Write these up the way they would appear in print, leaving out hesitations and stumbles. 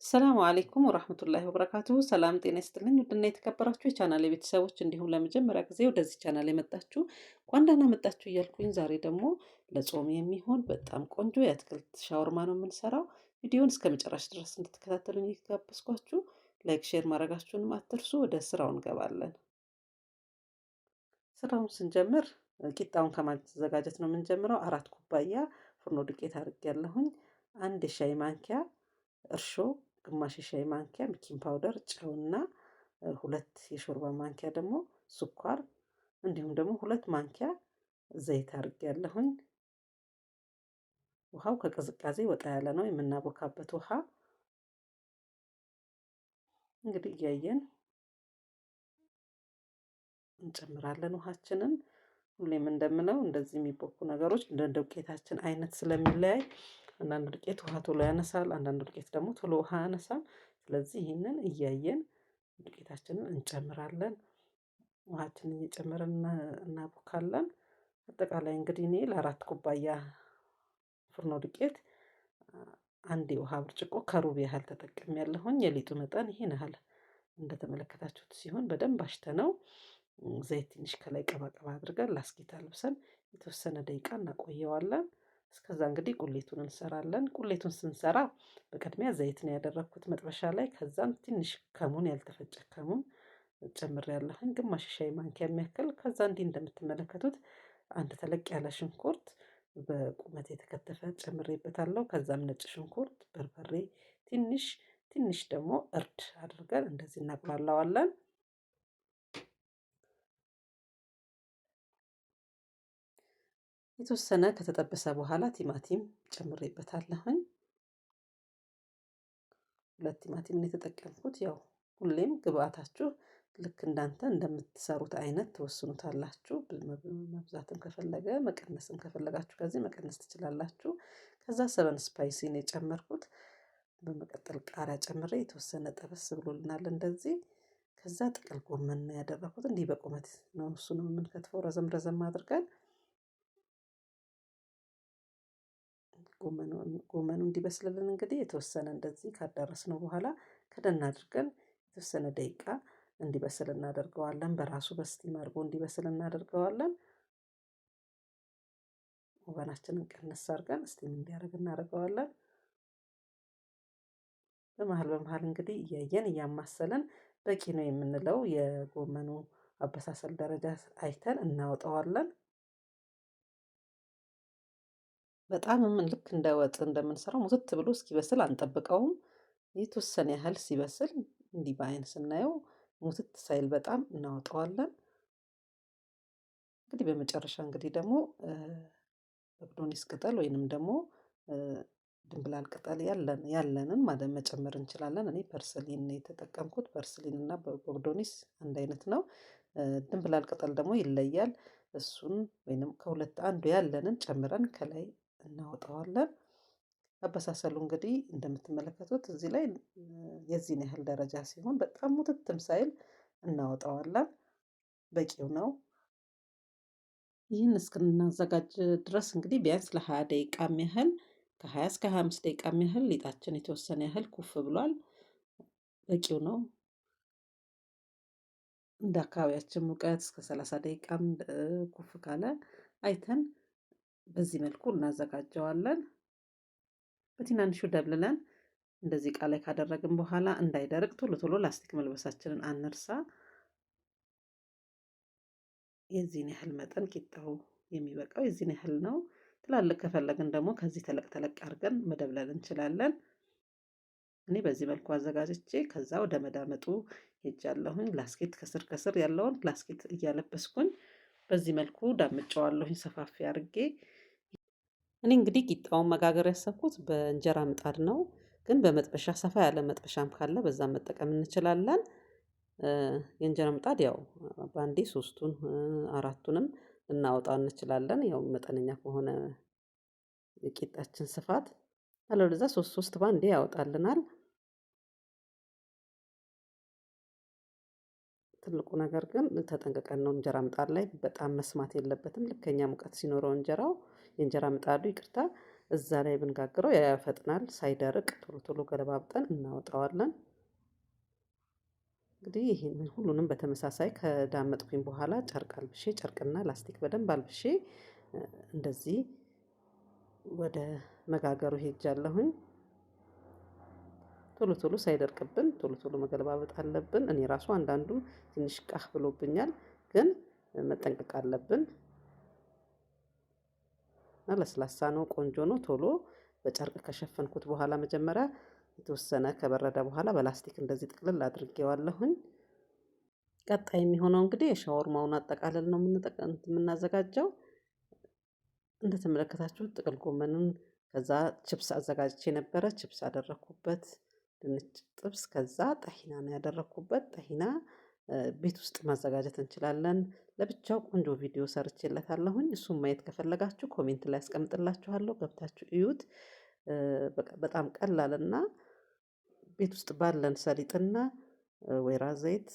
ሰላም አለይኩም ወራህመቱላሂ ወበረካቱሁ። ሰላም ጤና ይስጥልኝ። ውድና የተከበራችሁ የቻናሌ ቤተሰቦች እንዲሁም ለመጀመሪያ ጊዜ ወደዚህ ቻናል የመጣችሁ እንኳን ደህና መጣችሁ እያልኩኝ ዛሬ ደግሞ ለጾም የሚሆን በጣም ቆንጆ የአትክልት ሻወርማ ነው የምንሰራው። ቪዲዮውን እስከ መጨረሻ ድረስ እንድትከታተሉኝ እየጋበዝኳችሁ ላይክ፣ ሼር ማድረጋችሁንም አትርሱ። ወደ ስራው እንገባለን። ስራውን ስንጀምር ቂጣውን ከማዘጋጀት ነው የምንጀምረው። 4 ኩባያ ፍርኖ ዱቄት አድርጌያለሁኝ። 1 የሻይ ማንኪያ እርሾ፣ ግማሽ የሻይ ማንኪያ ቤኪንግ ፓውደር፣ ጨውና 2 የሾርባ ማንኪያ ደግሞ ስኳር እንዲሁም ደግሞ 2 ማንኪያ ዘይት አድርጌያለሁኝ። ውሃው ከቅዝቃዜ ወጣ ያለ ነው የምናቦካበት ውሃ። እንግዲህ እያየን እንጨምራለን ውሃችንን። ሁሌም እንደምለው እንደዚህ የሚቦኩ ነገሮች እንደ ዱቄታችን አይነት ስለሚለያይ አንዳንድ ዱቄት ውሃ ቶሎ ያነሳል፣ አንዳንድ ዱቄት ደግሞ ቶሎ ውሃ ያነሳል። ስለዚህ ይህንን እያየን ዱቄታችንን እንጨምራለን። ውሃችንን እየጨመርን እናቦካለን። አጠቃላይ እንግዲህ እኔ ለ4 ኩባያ ፍርኖ ዱቄት 1 የውሃ ብርጭቆ ከሩብ ያህል ተጠቅሜያለሁኝ። የሊጡ መጠን ይሄን ያህል እንደተመለከታችሁት ሲሆን በደንብ አሽተነው ዘይት ትንሽ ከላይ ቀባቀባ አድርገን ላስኪት አልብሰን የተወሰነ ደቂቃ እናቆየዋለን። እስከዛ እንግዲህ ቁሌቱን እንሰራለን። ቁሌቱን ስንሰራ በቅድሚያ ዘይት ነው ያደረኩት መጥበሻ ላይ። ከዛም ትንሽ ከሙን ያልተፈጨ ከሙን ጨምሬያለሁኝ፣ ግማሽ ሻይ ማንኪያ የሚያክል። ከዛ እንዲህ እንደምትመለከቱት አንድ ተለቅ ያለ ሽንኩርት በቁመት የተከተፈ ጨምሬበታለሁ። ከዛም ነጭ ሽንኩርት፣ በርበሬ፣ ትንሽ ትንሽ ደግሞ እርድ አድርገን እንደዚህ እናቁላላዋለን። የተወሰነ ከተጠበሰ በኋላ ቲማቲም ጨምሬበታለሁኝ። 2 ቲማቲም ነው የተጠቀምኩት። ያው ሁሌም ግብአታችሁ ልክ እንዳንተ እንደምትሰሩት አይነት ትወስኑታላችሁ። መብዛትም ከፈለገ መቀነስም ከፈለጋችሁ ከዚህ መቀነስ ትችላላችሁ። ከዛ 7 ስፓይሲ ነው የጨመርኩት። በመቀጠል ቃሪያ ጨምሬ የተወሰነ ጠበስ ብሎልናል እንደዚህ። ከዛ ጥቅል ጎመን ነው ያደረኩት። እንዲህ በቁመት ነው እሱንም የምንከትፈው ረዘም ረዘም አድርገን። ጎመኑ እንዲበስልልን እንግዲህ የተወሰነ እንደዚህ ካዳረስነው በኋላ ከደን አድርገን የተወሰነ ደቂቃ እንዲበስል እናደርገዋለን። በራሱ በስቲም አድርጎ እንዲበስል እናደርገዋለን። ኦቨናችንን ቀነስ አድርገን ስቲም እንዲያደርግ እናደርገዋለን። በመሃል እንግዲህ እያየን እያማሰለን በቂ ነው የምንለው የጎመኑ አበሳሰል ደረጃ አይተን እናወጣዋለን። በጣምም ልክ እንደ ወጥ እንደምንሰራው ሙትት ብሎ እስኪበስል አንጠብቀውም። የተወሰነ ያህል ሲበስል እንዲህ በአይን ስናየው ሙትት ሳይል በጣም እናወጣዋለን። እንግዲህ በመጨረሻ እንግዲህ ደግሞ በቅዶኒስ ቅጠል ወይንም ደግሞ ድንብላል ቅጠል ያለንን ማለት መጨመር እንችላለን። እኔ ፐርስሊን ነው የተጠቀምኩት። ፐርስሊን እና በቅዶኒስ አንድ አይነት ነው። ድንብላል ቅጠል ደግሞ ይለያል። እሱን ወይንም ከሁለት አንዱ ያለንን ጨምረን ከላይ እናወጣዋለን። አበሳሰሉ እንግዲህ እንደምትመለከቱት እዚህ ላይ የዚህን ያህል ደረጃ ሲሆን በጣም ሙትትም ሳይል እናወጣዋለን። በቂው ነው። ይህን እስክናዘጋጅ ድረስ እንግዲህ ቢያንስ ለ20 ደቂቃም ያህል ከ20 እስከ 25 ደቂቃም ያህል ሊጣችን የተወሰነ ያህል ኩፍ ብሏል። በቂው ነው። እንደ አካባቢያችን ሙቀት እስከ 30 ደቂቃም ኩፍ ካለ አይተን በዚህ መልኩ እናዘጋጀዋለን። በትናንሹ ደብልለን እንደዚህ እቃ ላይ ካደረግን በኋላ እንዳይደርቅ ቶሎ ቶሎ ላስቲክ መልበሳችንን አንርሳ። የዚህን ያህል መጠን ቂጣው የሚበቃው የዚህን ያህል ነው። ትላልቅ ከፈለግን ደግሞ ከዚህ ተለቅ ተለቅ አድርገን መደብለል እንችላለን። እኔ በዚህ መልኩ አዘጋጅቼ ከዛ ወደ መዳመጡ ሄጃለሁኝ። ላስኬት ከስር ከስር ያለውን ላስኬት እያለበስኩኝ በዚህ መልኩ ዳምጨዋለሁኝ ሰፋፊ አድርጌ። እኔ እንግዲህ ቂጣውን መጋገር ያሰብኩት በእንጀራ ምጣድ ነው። ግን በመጥበሻ ሰፋ ያለ መጥበሻም ካለ በዛም መጠቀም እንችላለን። የእንጀራ ምጣድ ያው በአንዴ 3ቱን 4ቱንም ልናወጣ እንችላለን። ያው መጠነኛ ከሆነ የቂጣችን ስፋት አለበለዚያ 3 በአንዴ ያወጣልናል። ትልቁ ነገር ግን ተጠንቅቀን ነው እንጀራ ምጣድ ላይ በጣም መስማት የለበትም። ልከኛ ሙቀት ሲኖረው እንጀራው የእንጀራ ምጣዱ ይቅርታ እዛ ላይ ብንጋግረው ያፈጥናል። ሳይደርቅ ቶሎ ቶሎ ገለባብጠን እናወጣዋለን። እንግዲህ ይሄንን ሁሉንም በተመሳሳይ ከዳመጥኩኝ በኋላ ጨርቅ አልብሼ ጨርቅና ላስቲክ በደንብ አልብሼ እንደዚህ ወደ መጋገሩ ሄጃለሁኝ። ቶሎ ቶሎ ሳይደርቅብን ቶሎ ቶሎ መገለባበጥ አለብን። እኔ ራሱ አንዳንዱ ትንሽ ቃህ ብሎብኛል፣ ግን መጠንቀቅ አለብን። ለስላሳ ነው፣ ቆንጆ ነው። ቶሎ በጨርቅ ከሸፈንኩት በኋላ መጀመሪያ የተወሰነ ከበረደ በኋላ በላስቲክ እንደዚህ ጥቅልል አድርጌዋለሁኝ። ቀጣይ የሚሆነው እንግዲህ የሻወርማውን አጠቃለል ነው የምናዘጋጀው። እንደተመለከታችሁት ጥቅል ጎመኑን ከዛ ችፕስ አዘጋጅቼ ነበረ። ችፕስ አደረኩበት፣ ድንች ጥብስ፣ ከዛ ጠሂና ነው ያደረኩበት። ጠሂና ቤት ውስጥ ማዘጋጀት እንችላለን። ለብቻው ቆንጆ ቪዲዮ ሰርቼለታለሁኝ። እሱም ማየት ከፈለጋችሁ ኮሜንት ላይ አስቀምጥላችኋለሁ፣ ገብታችሁ እዩት። በጣም ቀላልና ቤት ውስጥ ባለን ሰሊጥና ወይራ ዘይት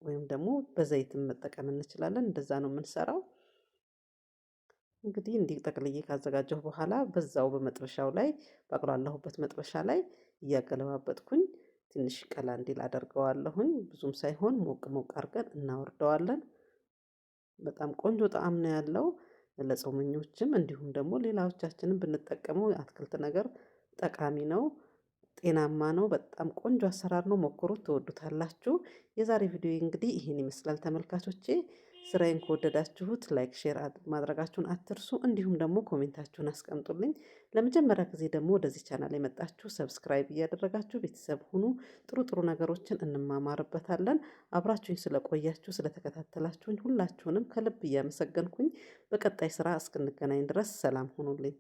ወይም ደግሞ በዘይትም መጠቀም እንችላለን። እንደዛ ነው የምንሰራው። እንግዲህ እንዲህ ጠቅልዬ ካዘጋጀሁ በኋላ በዛው በመጥበሻው ላይ ባቁላላሁበት መጥበሻ ላይ እያገለባበጥኩኝ ትንሽ ቀላ እንዲል አደርገዋለሁኝ። ብዙም ሳይሆን ሞቅ ሞቅ አድርገን እናወርደዋለን። በጣም ቆንጆ ጣዕም ነው ያለው። ለጾመኞችም እንዲሁም ደግሞ ሌላዎቻችንም ብንጠቀመው የአትክልት ነገር ጠቃሚ ነው፣ ጤናማ ነው። በጣም ቆንጆ አሰራር ነው። ሞክሩት፣ ትወዱታላችሁ። የዛሬ ቪዲዮ እንግዲህ ይሄን ይመስላል ተመልካቾቼ። ስራዬን ከወደዳችሁት ላይክ፣ ሼር ማድረጋችሁን አትርሱ። እንዲሁም ደግሞ ኮሜንታችሁን አስቀምጡልኝ። ለመጀመሪያ ጊዜ ደግሞ ወደዚህ ቻናል የመጣችሁ ሰብስክራይብ እያደረጋችሁ ቤተሰብ ሁኑ። ጥሩ ጥሩ ነገሮችን እንማማርበታለን። አብራችሁኝ ስለቆያችሁ ስለተከታተላችሁኝ ሁላችሁንም ከልብ እያመሰገንኩኝ በቀጣይ ስራ እስክንገናኝ ድረስ ሰላም ሁኑልኝ።